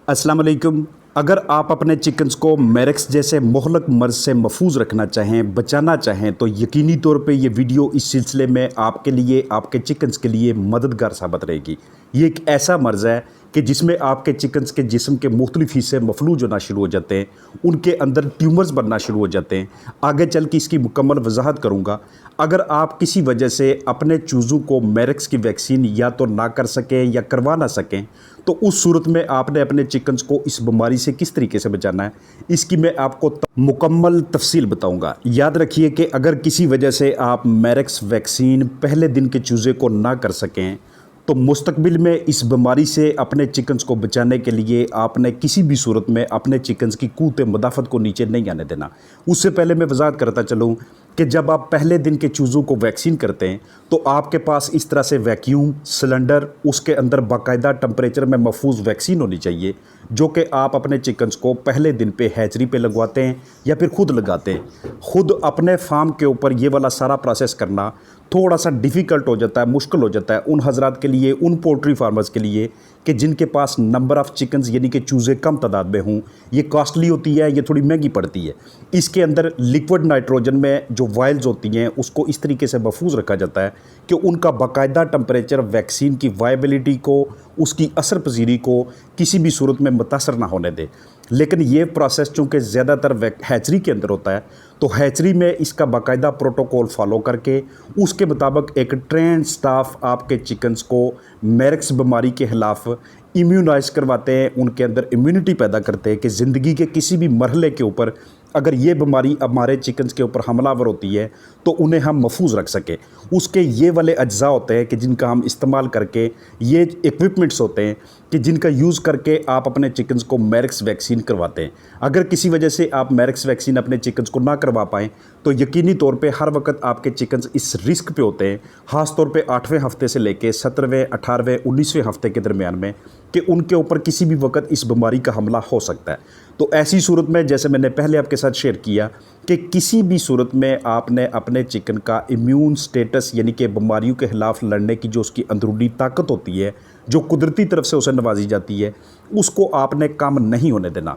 अस्सलाम वालेकुम। अगर आप अपने चिकन्स को मेरेक्स जैसे मुहलक मर्ज़ से महफूज रखना चाहें, बचाना चाहें, तो यकीनी तौर पे ये वीडियो इस सिलसिले में आपके लिए, आपके चिकन्स के लिए मददगार साबित रहेगी। ये एक ऐसा मर्ज़ है कि जिसमें आपके चिकन्स के जिस्म के मुख्तलिफ हिस्से मफलूज होना शुरू हो जाते हैं, उनके अंदर ट्यूमर्स बनना शुरू हो जाते हैं। आगे चल के इसकी मुकम्मल वजाहत करूँगा। अगर आप किसी वजह से अपने चूज़ों को मेरेक्स की वैक्सीन या तो ना कर सकें या करवा ना सकें, तो उस सूरत में आपने अपने चिकन्स को इस बीमारी से किस तरीके से बचाना है, इसकी मैं आपको मुकम्मल तफसील बताऊंगा। याद रखिए कि अगर किसी वजह से आप मेरेक्स वैक्सीन पहले दिन के चूज़े को ना कर सकें, तो मुस्तकबिल में इस बीमारी से अपने चिकन्स को बचाने के लिए आपने किसी भी सूरत में अपने चिकन्स की क़ुव्वत मुदाफ़त को नीचे नहीं आने देना। उससे पहले मैं वजाहत करता चलूँ कि जब आप पहले दिन के चूज़ों को वैक्सीन करते हैं, तो आपके पास इस तरह से वैक्यूम सिलेंडर, उसके अंदर बाकायदा टेम्परेचर में महफूज वैक्सीन होनी चाहिए, जो कि आप अपने चिकन्स को पहले दिन पे हैचरी पे लगवाते हैं या फिर ख़ुद लगाते हैं। ख़ुद अपने फार्म के ऊपर ये वाला सारा प्रोसेस करना थोड़ा सा डिफ़िकल्ट हो जाता है, मुश्किल हो जाता है उन हज़रात के लिए, उन पोल्ट्री फार्मर्स के लिए कि जिनके पास नंबर ऑफ़ चिकन्स यानी कि चूज़े कम तादाद में हों। ये कॉस्टली होती है, ये थोड़ी महंगी पड़ती है। इसके अंदर लिक्विड नाइट्रोजन में जो वायल्स होती हैं, उसको इस तरीके से महफूज रखा जाता है कि उनका बाकायदा टेम्परेचर वैक्सीन की वायबिलिटी को, उसकी असर पजीरी को किसी भी सूरत में मुतासर ना होने दे। लेकिन ये प्रोसेस चूँकि ज़्यादातर हैचरी के अंदर होता है, तो हैचरी में इसका बाकायदा प्रोटोकॉल फॉलो करके उसके मुताबिक एक ट्रेंड स्टाफ आपके चिकन्स को मेरेक्स बीमारी के ख़िलाफ़ इम्यूनाइज करवाते हैं, उनके अंदर इम्यूनिटी पैदा करते हैं कि ज़िंदगी के किसी भी मरहले के ऊपर अगर ये बीमारी हमारे चिकन्स के ऊपर हमलावर होती है तो उन्हें हम महफूज रख सकें। उसके ये वाले अज्जा होते हैं कि जिनका हम इस्तेमाल करके, ये इक्विपमेंट्स होते हैं कि जिनका यूज़ करके आप अपने चिकन्स को मेरेक्स वैक्सीन करवाते हैं। अगर किसी वजह से आप मेरेक्स वैक्सीन अपने चिकन्स को ना करवा पाएँ, तो यकीनी तौर पे हर वक्त आपके चिकन्स इस रिस्क पे होते हैं, ख़ास तौर पे 8वें हफ्ते से लेके 17वें, 18वें, 19वें हफ्ते के दरमियान में, कि उनके ऊपर किसी भी वक्त इस बीमारी का हमला हो सकता है। तो ऐसी सूरत में, जैसे मैंने पहले आपके साथ शेयर किया, कि किसी भी सूरत में आपने अपने चिकन का इम्यून स्टेटस यानी कि बीमारियों के ख़िलाफ़ लड़ने की जो उसकी अंदरूनी ताकत होती है, जो कुदरती तरफ से उसे नवाजी जाती है, उसको आपने कम नहीं होने देना।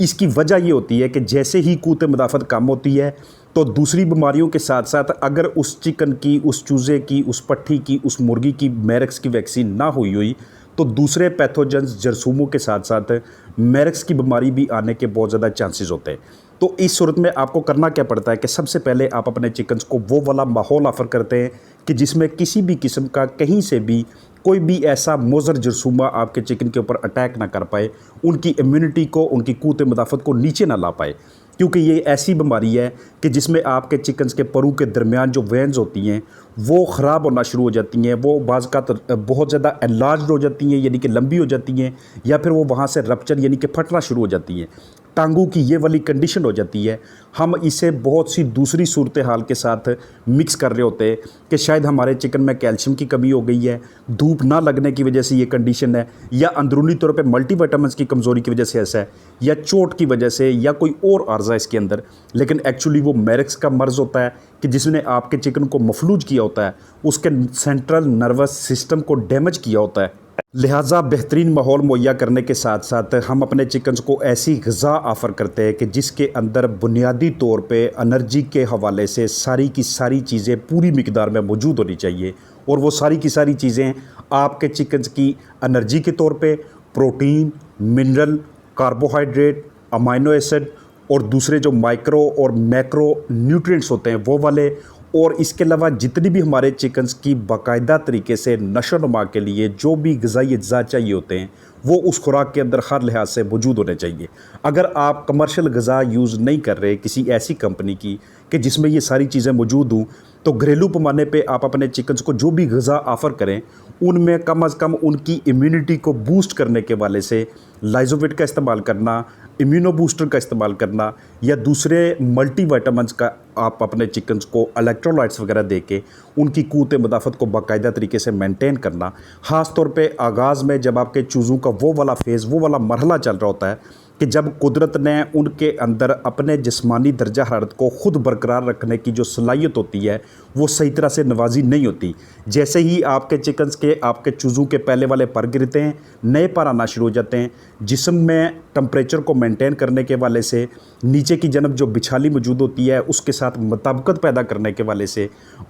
इसकी वजह ये होती है कि जैसे ही क़ुव्वत मुदाफ़त कम होती है, तो दूसरी बीमारियों के साथ साथ अगर उस चिकन की, उस चूज़े की, उस पट्ठी की, उस मुर्गी की मेरेक्स की वैक्सीन ना हुई तो दूसरे पैथोजेंस जरसूमों के साथ साथ मेरेक्स की बीमारी भी आने के बहुत ज़्यादा चांसेस होते हैं। तो इस सूरत में आपको करना क्या पड़ता है कि सबसे पहले आप अपने चिकन्स को वो वाला माहौल ऑफ़र करते हैं कि जिसमें किसी भी किस्म का कहीं से भी कोई भी ऐसा मोज़र जरसूमा आपके चिकन के ऊपर अटैक ना कर पाए, उनकी इम्यूनिटी को, उनकी क़ुव्वत मुदाफ़त को नीचे ना ला पाए। क्योंकि ये ऐसी बीमारी है कि जिसमें आपके चिकन्स के परों के दरमियान जो वेन्स होती हैं वो ख़राब होना शुरू हो जाती हैं, वो बाज़ का बहुत ज़्यादा एनलार्ज्ड हो जाती हैं यानी कि लंबी हो जाती हैं, या फिर वो वहाँ से रप्चर यानी कि फटना शुरू हो जाती हैं। टांगों की ये वाली कंडीशन हो जाती है। हम इसे बहुत सी दूसरी सूरत हाल के साथ मिक्स कर रहे होते हैं कि शायद हमारे चिकन में कैल्शियम की कमी हो गई है, धूप ना लगने की वजह से ये कंडीशन है, या अंदरूनी तौर पे मल्टीविटामिन्स की कमज़ोरी की वजह से ऐसा है, या चोट की वजह से, या कोई और आर्ज़ा इसके अंदर। लेकिन एक्चुअली वो मेरेक्स का मर्ज़ होता है कि जिसने आपके चिकन को मफलूज किया होता है, उसके सेंट्रल नर्वस सिस्टम को डैमेज किया होता है। लिहाजा बेहतरीन माहौल मुहैया करने के साथ साथ हम अपने चिकन्स को ऐसी ग़िज़ा ऑफ़र करते हैं कि जिसके अंदर बुनियादी तौर पे एनर्जी के हवाले से सारी की सारी चीज़ें पूरी मिकदार में मौजूद होनी चाहिए। और वो सारी की सारी चीज़ें आपके चिकन्स की एनर्जी के तौर पे protein, mineral, carbohydrate, amino acid और दूसरे जो माइक्रो और मैक्रो न्यूट्रिएंट्स होते हैं वो वाले, और इसके अलावा जितनी भी हमारे चिकन्स की बाकायदा तरीके से नशो नुमा के लिए जो भी ग़िज़ाई अज्जा चाहिए होते हैं, वो उस खुराक के अंदर हर लिहाज से मौजूद होने चाहिए। अगर आप कमर्शियल ग़िज़ा यूज़ नहीं कर रहे किसी ऐसी कंपनी की कि जिसमें ये सारी चीज़ें मौजूद हों, तो घरेलू पैमाने पे आप अपने चिकन्स को जो भी ग़िज़ा ऑफ़र करें, उनमें कम अज़ कम उनकी इम्यूनिटी को बूस्ट करने के वाले से लाइज़ोविट का इस्तेमाल करना, इम्यूनो बूस्टर का इस्तेमाल करना, या दूसरे मल्टीविटामिन्स का आप अपने चिकन्स को इलेक्ट्रोलाइट्स वगैरह दे के उनकी क़ुव्वत मुदाफ़त को बाकायदा तरीके से मेंटेन करना। ख़ास तौर पे आगाज़ में जब आपके चूज़ों का वो वाला फ़ेज़, वो वाला मरहला चल रहा होता है कि जब कुदरत ने उनके अंदर अपने जिस्मानी दर्जा हरारत को ख़ुद बरकरार रखने की जो सलाहियत होती है وہ صحیح طرح سے نوازی نہیں ہوتی۔ جیسے ہی آپ کے چکنز کے آپ کے چوزوں کے پہلے والے پر گرتے ہیں، نئے پر آنا شروع ہو جاتے ہیں، جسم میں ٹمپریچر کو مینٹین کرنے کے والے سے، نیچے کی جانب جو بچھالی موجود ہوتی ہے اس کے ساتھ مطابقت پیدا کرنے کے والے سے،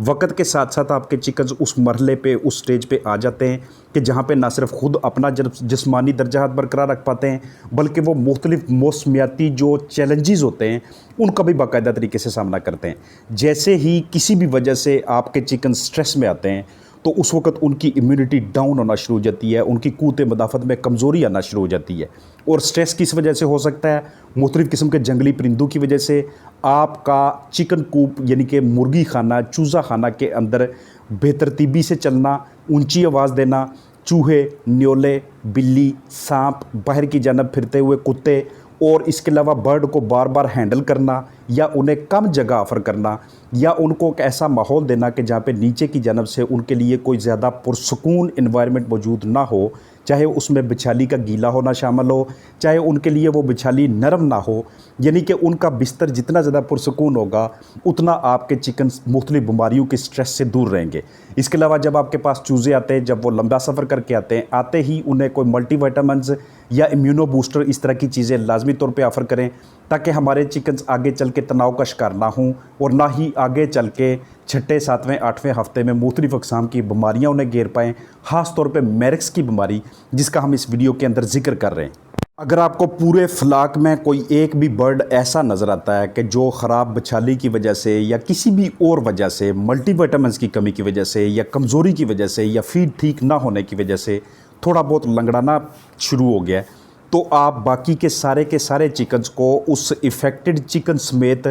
وقت کے ساتھ ساتھ آپ کے چکنز اس مرحلے پہ، اس سٹیج پہ آ جاتے ہیں کہ جہاں پہ نہ صرف خود اپنا جسمانی درجات برقرار رکھ پاتے ہیں، بلکہ وہ مختلف موسمیاتی جو چیلنجز ہوتے ہیں ان کا بھی باقاعدہ طریقے سے سامنا کرتے ہیں۔ جیسے ہی کسی بھی وجہ سے آپ کے چکن سٹریس میں آتے ہیں تو اس وقت ان کی امیونٹی ڈاؤن ہونا شروع ہو جاتی ہے، ان کی قوت مدافعت میں کمزوری آنا شروع ہو جاتی ہے۔ اور سٹریس کس وجہ سے ہو سکتا ہے؟ مختلف قسم کے جنگلی پرندوں کی وجہ سے۔ آپ کا چکن کوپ یعنی کہ مرغی خانہ، چوزا خانہ کے اندر بے ترتیبی سے چلنا، اونچی آواز دینا، چوہے، نیولے، بلی، سانپ، باہر کی جانب پھرتے ہوئے کتے، اور اس کے علاوہ برڈ کو بار بار ہینڈل کرنا یا انہیں کم جگہ آفر کرنا، یا ان کو ایک ایسا ماحول دینا کہ جہاں پہ نیچے کی جانب سے ان کے لیے کوئی زیادہ پرسکون انوائرمنٹ موجود نہ ہو، چاہے اس میں بچھالی کا گیلا ہونا شامل ہو، چاہے ان کے لیے وہ بچھالی نرم نہ ہو، یعنی کہ ان کا بستر جتنا زیادہ پرسکون ہوگا اتنا آپ کے چکن مختلف بیماریوں کے سٹریس سے دور رہیں گے۔ اس کے علاوہ جب آپ کے پاس چوزے آتے ہیں، جب وہ لمبا سفر کر کے آتے ہیں، آتے ہی انہیں کوئی ملٹی وائٹامنز یا امیونو بوسٹر اس طرح کی چیزیں لازمی طور پہ آفر کریں تاکہ ہمارے چکنز آگے چل کے تناؤ کا شکار نہ ہوں، اور نہ ہی آگے چل کے 6، 7، 8ویں ہفتے میں مختلف اقسام کی بیماریاں انہیں گھیر پائیں، خاص طور پہ میرکس کی بیماری جس کا ہم اس ویڈیو کے اندر ذکر کر رہے ہیں۔ اگر آپ کو پورے فلاک میں کوئی ایک بھی برڈ ایسا نظر آتا ہے کہ جو خراب بچھالی کی وجہ سے یا کسی بھی اور وجہ سے، ملٹی وائٹامنز کی کمی کی وجہ سے یا کمزوری کی وجہ سے یا فیڈ ٹھیک نہ ہونے کی وجہ سے تھوڑا بہت لنگڑانا شروع ہو گیا ہے، تو آپ باقی کے سارے چکنز کو اس افیکٹڈ چکن سمیت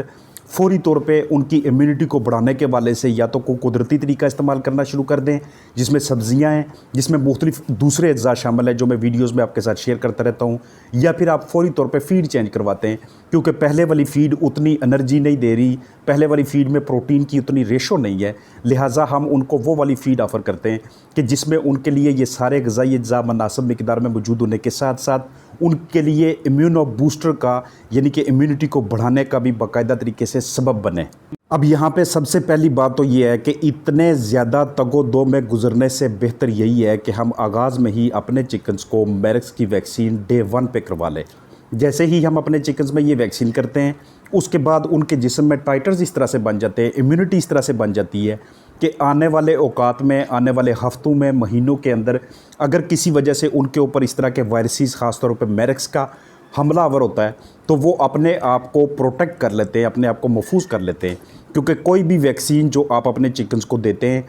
فوری طور پہ ان کی امیونٹی کو بڑھانے کے والے سے یا تو کوئی قدرتی طریقہ استعمال کرنا شروع کر دیں، جس میں سبزیاں ہیں، جس میں مختلف دوسرے اجزاء شامل ہیں جو میں ویڈیوز میں آپ کے ساتھ شیئر کرتا رہتا ہوں، یا پھر آپ فوری طور پہ فیڈ چینج کرواتے ہیں، کیونکہ پہلے والی فیڈ اتنی انرجی نہیں دے رہی، پہلے والی فیڈ میں پروٹین کی اتنی ریشو نہیں ہے، لہٰذا ہم ان کو وہ والی فیڈ آفر کرتے ہیں کہ جس میں ان کے لیے یہ سارے غذائی اجزاء مناسب مقدار میں موجود ہونے کے ساتھ ساتھ ان کے لیے امیونو بوسٹر کا یعنی کہ امیونٹی کو بڑھانے کا بھی باقاعدہ طریقے سے سبب بنے۔ اب یہاں پہ سب سے پہلی بات تو یہ ہے کہ اتنے زیادہ تگ و دو میں گزرنے سے بہتر یہی ہے کہ ہم آغاز میں ہی اپنے چکنز کو میرکس کی ویکسین ڈے 1 پہ کروا لیں۔ جیسے ہی ہم اپنے چکنز میں یہ ویکسین کرتے ہیں، اس کے بعد ان کے جسم میں ٹائٹرز اس طرح سے بن جاتے ہیں، امیونٹی اس طرح سے بن جاتی ہے کہ آنے والے اوقات میں، آنے والے ہفتوں میں، مہینوں کے اندر اگر کسی وجہ سے ان کے اوپر اس طرح کے وائرسز خاص طور پہ میرکس کا حملہ آور ہوتا ہے تو وہ اپنے آپ کو پروٹیکٹ کر لیتے ہیں، اپنے آپ کو محفوظ کر لیتے ہیں، کیونکہ کوئی بھی ویکسین جو آپ اپنے چکنز کو دیتے ہیں،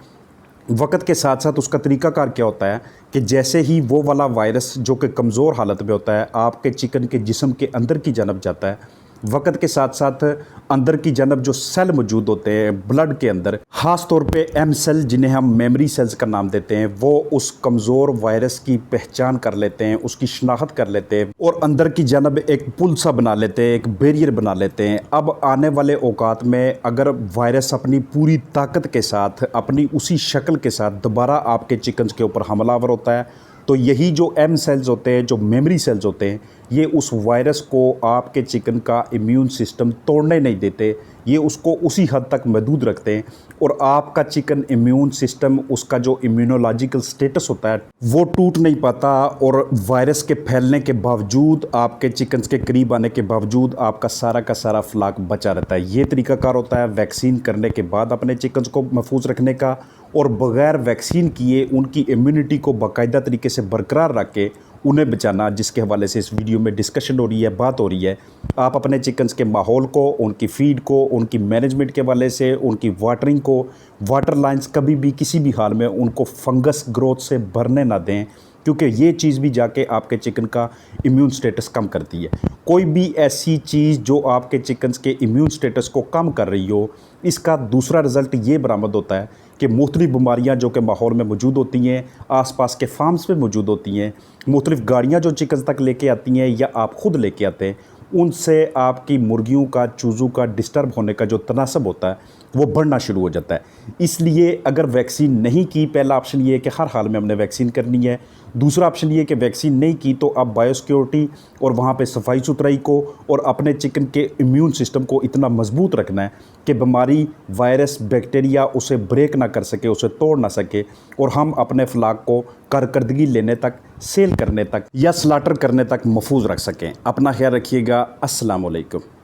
وقت کے ساتھ ساتھ اس کا طریقہ کار کیا ہوتا ہے کہ جیسے ہی وہ والا وائرس جو کہ کمزور حالت میں ہوتا ہے آپ کے چکن کے جسم کے اندر کی جانب جاتا ہے، وقت کے ساتھ ساتھ اندر کی جانب جو سیل موجود ہوتے ہیں بلڈ کے اندر، خاص طور پہ ایم سیل جنہیں ہم میموری سیلز کا نام دیتے ہیں، وہ اس کمزور وائرس کی پہچان کر لیتے ہیں، اس کی شناخت کر لیتے ہیں اور اندر کی جانب ایک پل سا بنا لیتے ہیں، ایک بیریئر بنا لیتے ہیں۔ اب آنے والے اوقات میں اگر وائرس اپنی پوری طاقت کے ساتھ، اپنی اسی شکل کے ساتھ دوبارہ آپ کے چکنز کے اوپر حملہ آور ہوتا ہے تو یہی جو ایم سیلز ہوتے ہیں، جو میموری سیلز ہوتے ہیں، یہ اس وائرس کو آپ کے چکن کا امیون سسٹم توڑنے نہیں دیتے، یہ اس کو اسی حد تک محدود رکھتے ہیں، اور آپ کا چکن امیون سسٹم، اس کا جو امیونولوجیکل سٹیٹس ہوتا ہے وہ ٹوٹ نہیں پاتا، اور وائرس کے پھیلنے کے باوجود، آپ کے چکنز کے قریب آنے کے باوجود آپ کا سارا فلاک بچا رہتا ہے۔ یہ طریقہ کار ہوتا ہے ویکسین کرنے کے بعد اپنے چکنز کو محفوظ رکھنے کا، اور بغیر ویکسین کیے ان کی امیونٹی کو باقاعدہ طریقے سے برقرار رکھ کے انہیں بچانا، جس کے حوالے سے اس ویڈیو میں ڈسکشن ہو رہی ہے، بات ہو رہی ہے۔ آپ اپنے چکنز کے ماحول کو، ان کی فیڈ کو، ان کی مینجمنٹ کے حوالے سے، ان کی واٹرنگ کو، واٹر لائنز کبھی بھی کسی بھی حال میں ان کو فنگس گروتھ سے بھرنے نہ دیں، کیونکہ یہ چیز بھی جا کے آپ کے چکن کا امیون سٹیٹس کم کرتی ہے۔ کوئی بھی ایسی چیز جو آپ کے چکنز کے امیون سٹیٹس کو کم کر رہی ہو، اس کا دوسرا رزلٹ یہ برآمد ہوتا ہے کہ مختلف بیماریاں جو کہ ماحول میں موجود ہوتی ہیں، آس پاس کے فارمز پہ موجود ہوتی ہیں، مختلف گاڑیاں جو چکنز تک لے کے آتی ہیں یا آپ خود لے کے آتے ہیں، ان سے آپ کی مرغیوں کا، چوزوں کا ڈسٹرب ہونے کا جو تناسب ہوتا ہے وہ بڑھنا شروع ہو جاتا ہے۔ اس لیے اگر ویکسین نہیں کی، پہلا آپشن یہ ہے کہ ہر حال میں ہم نے ویکسین کرنی ہے۔ दूसरा ऑप्शन ये कि वैक्सीन नहीं की तो आप बायोसिक्योरिटी और वहाँ पे सफाई सुथराई को और अपने चिकन के इम्यून सिस्टम को इतना मजबूत रखना है कि बीमारी, वायरस, बैक्टीरिया उसे ब्रेक ना कर सके, उसे तोड़ ना सके और हम अपने फ्लाक को कारकर्दगी लेने तक, सेल करने तक या स्लाटर करने तक महफूज रख सकें। अपना ख्याल रखिएगा। अस्सलाम वालेकुम।